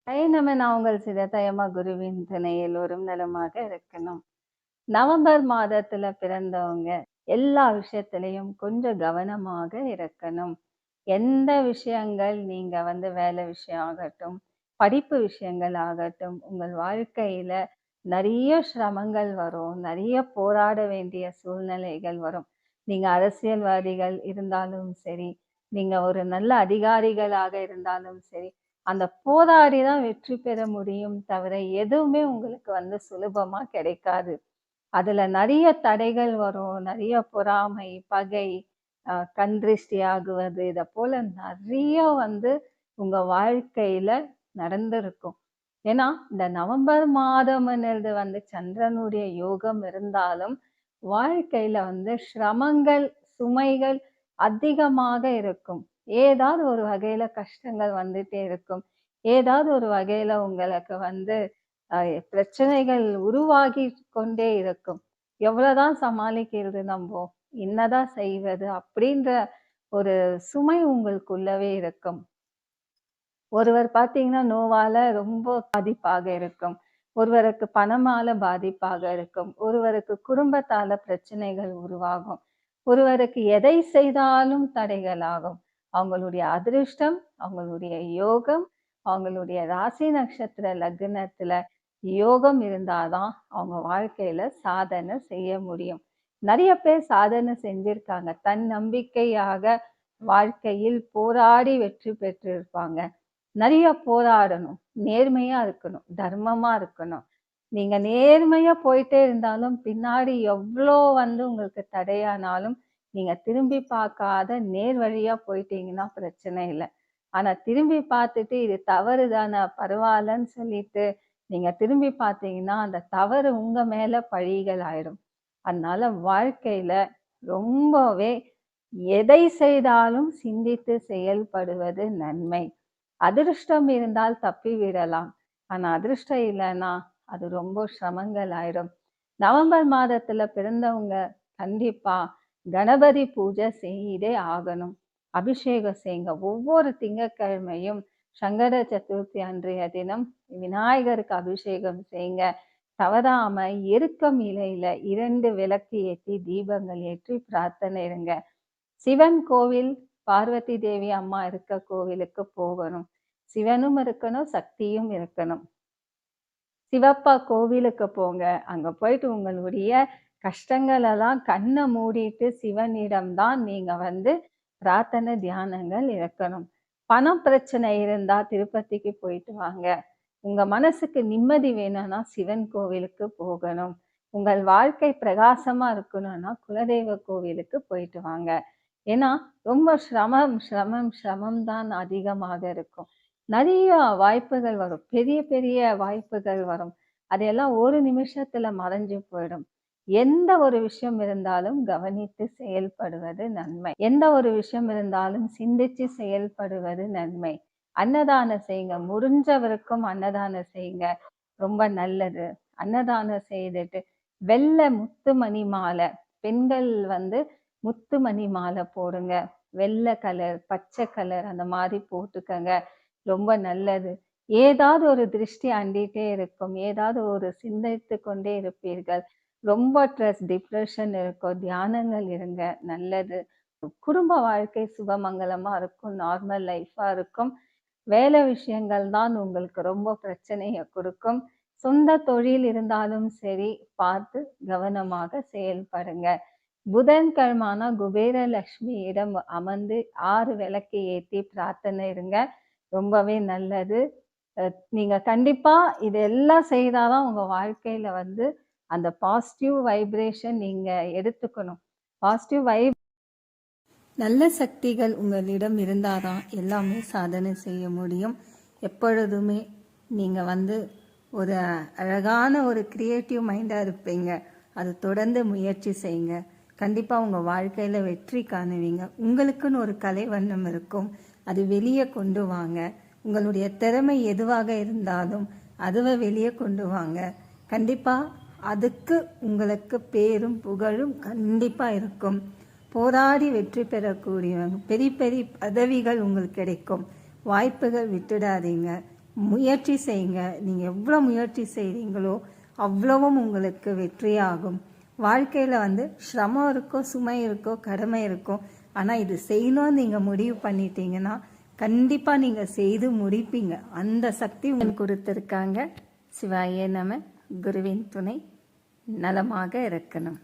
நான் உங்கள் சிததயமா குருவின் துணை எல்லோரும் நலமாக இருக்கணும். நவம்பர் மாதத்துல பிறந்தவங்க எல்லா விஷயத்திலையும் கொஞ்சம் கவனமாக இருக்கணும். எந்த விஷயங்கள் நீங்க வேலை விஷயம் ஆகட்டும், படிப்பு விஷயங்கள் ஆகட்டும், உங்கள் வாழ்க்கையில நிறைய சிரமங்கள் வரும். நிறைய போராட வேண்டிய சூழ்நிலைகள் வரும். நீங்க அரசியல்வாதிகள் இருந்தாலும் சரி, நீங்க ஒரு நல்ல அதிகாரிகளாக இருந்தாலும் சரி, அந்த போராடி தான் வெற்றி பெற முடியும் தவிர, எதுவுமே உங்களுக்கு சுலபமா கிடைக்காது. அதுல நிறைய தடைகள் வரும். நிறைய பொறாமை, பகை, கண் திருஷ்டி ஆகுவது, இத போல நிறைய உங்க வாழ்க்கையில நடந்திருக்கும். ஏன்னா, இந்த நவம்பர் மாதம்ன்றது சந்திரனுடைய யோகம் இருந்தாலும், வாழ்க்கையில சிரமங்கள், சுமைகள் அதிகமாக இருக்கும். ஏதாவது ஒரு வகையில கஷ்டங்கள் வந்துட்டே இருக்கும். ஏதாவது ஒரு வகையில உங்களுக்கு பிரச்சனைகள் உருவாகி கொண்டே இருக்கும். எவ்வளவுதான் சமாளிக்கிறது நம்போ? என்னதான் செய்வது? அப்படின்ற ஒரு சுமை உங்களுக்குள்ளவே இருக்கும். ஒருவர் பார்த்தீங்கன்னா, நோவால ரொம்ப பாதிப்பாக இருக்கும். ஒருவருக்கு பணமால பாதிப்பாக இருக்கும். ஒருவருக்கு குடும்பத்தால பிரச்சனைகள் உருவாகும். ஒருவருக்கு எதை செய்தாலும் தடைகள் ஆகும். அவங்களுடைய அதிர்ஷ்டம், அவங்களுடைய யோகம், அவங்களுடைய ராசி நட்சத்திர லக்னத்துல யோகம் இருந்தாதான் அவங்க வாழ்க்கையில சாதனை செய்ய முடியும். நிறைய பேர் சாதனை செஞ்சிருக்காங்க. தன் நம்பிக்கையாக வாழ்க்கையில் போராடி வெற்றி பெற்றிருப்பாங்க. நிறைய போராடணும், நேர்மையா இருக்கணும், தர்மமா இருக்கணும். நீங்க நேர்மையா போயிட்டே இருந்தாலும் பின்னாடி எவ்வளோ உங்களுக்கு தடையானாலும் நீங்க திரும்பி பார்க்காத நேர் வழியா போயிட்டீங்கன்னா பிரச்சனை இல்லை. ஆனா திரும்பி பார்த்துட்டு இது தவறு தானே, பரவாயில்லன்னு சொல்லிட்டு நீங்க திரும்பி பார்த்தீங்கன்னா அந்த தவறு உங்க மேல பழிகள் ஆயிடும். அதனால வாழ்க்கையில ரொம்பவே எதை செய்தாலும் சிந்தித்து செயல்படுவது நன்மை. அதிர்ஷ்டம் இருந்தால் தப்பி விடலாம். ஆனா அதிர்ஷ்டம் இல்லைன்னா அது ரொம்ப சிரமங்கள் ஆயிடும். நவம்பர் மாதத்துல பிறந்தவங்க கண்டிப்பா கணபதி பூஜை செய்தே ஆகணும். அபிஷேகம் செய்யுங்க. ஒவ்வொரு திங்கட்கிழமையும் சங்கர சதுர்த்தி அன்றைய தினம் விநாயகருக்கு அபிஷேகம் செய்யுங்க. தவறாம எருக்கம் இலையில 2 விளக்கு ஏற்றி தீபங்கள் ஏற்றி பிரார்த்தனை இருங்க. சிவன் கோவில், பார்வதி தேவி அம்மா இருக்க கோவிலுக்கு போகணும். சிவனும் இருக்கணும், சக்தியும் இருக்கணும். சிவப்பா கோவிலுக்கு போங்க. அங்க போயிட்டு உங்களுடைய கஷ்டங்கள் எல்லாம் கண்ணை மூடிட்டு சிவனிடம்தான் நீங்க பிரார்த்தனை தியானங்கள் இருக்கணும். பணம் பிரச்சனை இருந்தா திருப்பதிக்கு போயிட்டு வாங்க. உங்க மனசுக்கு நிம்மதி வேணும்னா சிவன் கோவிலுக்கு போகணும். உங்கள் வாழ்க்கை பிரகாசமா இருக்கணும்னா குலதெய்வ கோவிலுக்கு போயிட்டு வாங்க. ஏன்னா ரொம்ப சிரமம் தான் அதிகமாக இருக்கும். நிறைய வாய்ப்புகள் வரும். பெரிய பெரிய வாய்ப்புகள் வரும். அதையெல்லாம் ஒரு நிமிஷத்துல மறைஞ்சு போயிடும். எந்த ஒரு விஷயம் இருந்தாலும் கவனித்து செயல்படுவது நன்மை. எந்த ஒரு விஷயம் இருந்தாலும் சிந்திச்சு செயல்படுவது நன்மை. அன்னதானம் செய்யுங்க. முடிஞ்சவருக்கும் அன்னதானம் செய்யுங்க. ரொம்ப நல்லது. அன்னதானம் செய்துட்டு வெள்ளை முத்துமணி மாலை, பெண்கள் முத்துமணி மாலை போடுங்க. வெள்ளை கலர், பச்சை கலர் அந்த மாதிரி போட்டுக்கங்க. ரொம்ப நல்லது. ஏதாவது ஒரு திருஷ்டி அண்டிட்டே இருக்கும். ஏதாவது ஒரு சிந்தித்து கொண்டே இருப்பீர்கள். ரொம்ப ஸ்ட்ரெஸ், டிப்ரெஷன் இருக்கும். தியானங்கள் இருங்க. நல்லது. குடும்ப வாழ்க்கை சுபமங்கலமா இருக்கும். நார்மல் லைஃபா இருக்கும். வேலை விஷயங்கள் தான் உங்களுக்கு ரொம்ப பிரச்சனையை கொடுக்கும். சொந்த தொழில் இருந்தாலும் சரி, பார்த்து கவனமாக செயல்படுங்க. புதன்கிழமானா குபேர லட்சுமியிடம் அமர்ந்து 6 விளக்கு ஏற்றி பிரார்த்தனை இருங்க. ரொம்பவே நல்லது. நீங்க கண்டிப்பா இதெல்லாம் செய்தாதான் உங்க வாழ்க்கையில அந்த பாசிட்டிவ் வைப்ரேஷன் நீங்க எடுத்துக்கணும். பாசிட்டிவ் நல்ல சக்திகள் உங்களிடம் இருந்தாதான் எல்லாமே சாதனை செய்ய முடியும். எப்பொழுதுமே நீங்க ஒரு அழகான ஒரு கிரியேட்டிவ் மைண்டாக இருப்பீங்க. அது தொடர்ந்து முயற்சி செய்யுங்க. கண்டிப்பாக உங்கள் வாழ்க்கையில் வெற்றி காணுவீங்க. உங்களுக்குன்னு ஒரு கலை வண்ணம் இருக்கும். அது வெளியே கொண்டு வாங்க. உங்களுடைய திறமை எதுவாக இருந்தாலும் அதுவை வெளியே கொண்டு வாங்க. கண்டிப்பாக அதுக்கு உங்களுக்கு பேரும் புகழும் கண்டிப்பாக இருக்கும். போராடி வெற்றி பெறக்கூடியவங்க. பெரிய பெரிய பதவிகள் உங்களுக்கு கிடைக்கும். வாய்ப்புகள் விட்டுடாதீங்க. முயற்சி செய்யுங்க. நீங்கள் எவ்வளோ முயற்சி செய்கிறீங்களோ அவ்வளவும் உங்களுக்கு வெற்றியாகும். வாழ்க்கையில் சிரமம் இருக்கோ, சுமை இருக்கோ, கடமை இருக்கோ, ஆனால் இது செய்யணும்னு நீங்கள் முடிவு பண்ணிட்டீங்கன்னா கண்டிப்பாக நீங்கள் செய்து முடிப்பீங்க. அந்த சக்தி உங்களுக்கு கொடுத்துருக்காங்க. சிவாயே நம. குருவின் துணை. நலமாக இருக்கணும்.